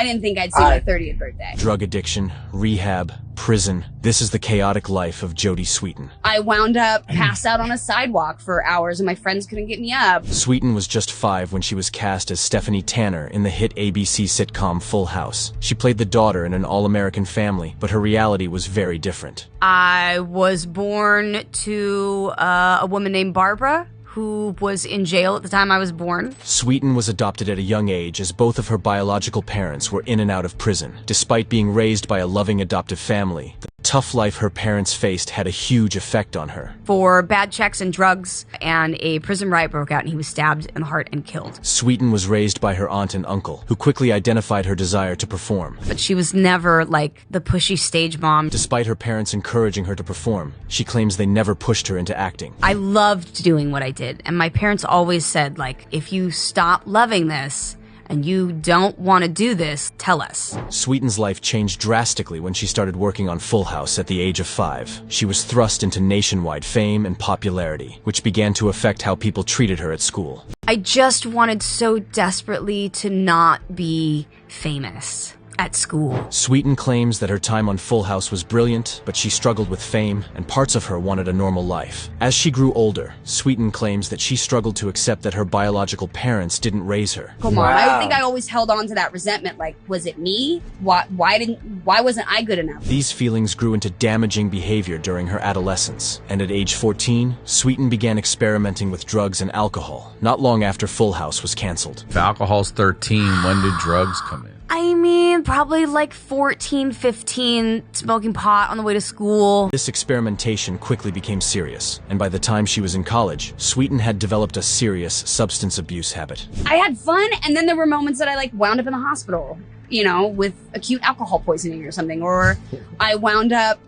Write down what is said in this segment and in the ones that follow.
I didn't think I'd see my 30th birthday. Drug addiction, rehab, prison. This is the chaotic life of Jodie Sweetin. I wound up passed out on a sidewalk for hours and my friends couldn't get me up. Sweetin was just 5 when she was cast as Stephanie Tanner in the hit ABC sitcom Full House. She played the daughter in an all-American family, but her reality was very different. I was born to a woman named Barbara, who was in jail at the time I was born. Sweetin was adopted at a young age as both of her biological parents were in and out of prison. Despite being raised by a loving adoptive family, the tough life her parents faced had a huge effect on her. For bad checks and drugs, and a prison riot broke out and he was stabbed in the heart and killed. Sweetin was raised by her aunt and uncle, who quickly identified her desire to perform. But she was never like the pushy stage mom. Despite her parents encouraging her to perform, she claims they never pushed her into acting. I loved doing what I did, and my parents always said, like, if you stop loving this and you don't want to do this, tell us. Sweetin's life changed drastically when she started working on Full House at the age of 5. She was thrust into nationwide fame and popularity, which began to affect how people treated her at school. I just wanted so desperately to not be famous at school. Sweetin claims that her time on Full House was brilliant, but she struggled with fame, and parts of her wanted a normal life. As she grew older, Sweetin claims that she struggled to accept that her biological parents didn't raise her. Come on, I think I always held on to that resentment. Like, was it me? Why wasn't I good enough? These feelings grew into damaging behavior during her adolescence, and at age 14, Sweetin began experimenting with drugs and alcohol, not long after Full House was canceled. If alcohol's 13, when did drugs come in? I mean, probably like 14, 15, smoking pot on the way to school. This experimentation quickly became serious, and by the time she was in college, Sweetin had developed a serious substance abuse habit. I had fun, and then there were moments that I wound up in the hospital, with acute alcohol poisoning or something, or I wound up,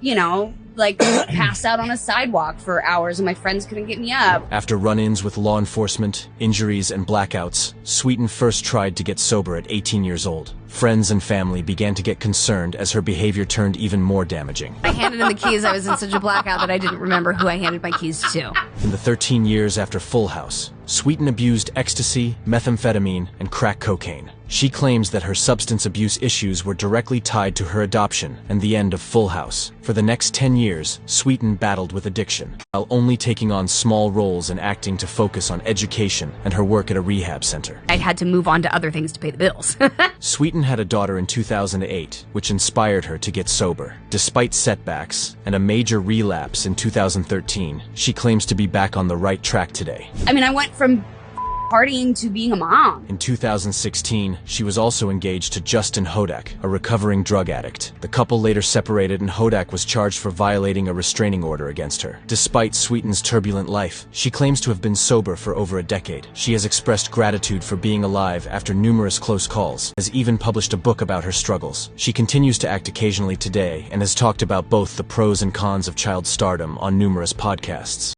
passed out on a sidewalk for hours and my friends couldn't get me up. After run-ins with law enforcement, injuries, and blackouts, Sweetin first tried to get sober at 18 years old. Friends and family began to get concerned as her behavior turned even more damaging. I handed in the keys. I was in such a blackout that I didn't remember who I handed my keys to. In the 13 years after Full House, Sweetin abused ecstasy, methamphetamine, and crack cocaine. She claims that her substance abuse issues were directly tied to her adoption and the end of Full House. For the next 10 years, Sweetin battled with addiction, while only taking on small roles and acting to focus on education and her work at a rehab center. I'd had to move on to other things to pay the bills. Sweetin had a daughter in 2008, which inspired her to get sober. Despite setbacks and a major relapse in 2013, she claims to be back on the right track today. I mean, I went from partying to being a mom. In 2016, she was also engaged to Justin Hodak, a recovering drug addict. The couple later separated and Hodak was charged for violating a restraining order against her. Despite Sweetin's turbulent life, she claims to have been sober for over a decade. She has expressed gratitude for being alive after numerous close calls, has even published a book about her struggles. She continues to act occasionally today and has talked about both the pros and cons of child stardom on numerous podcasts.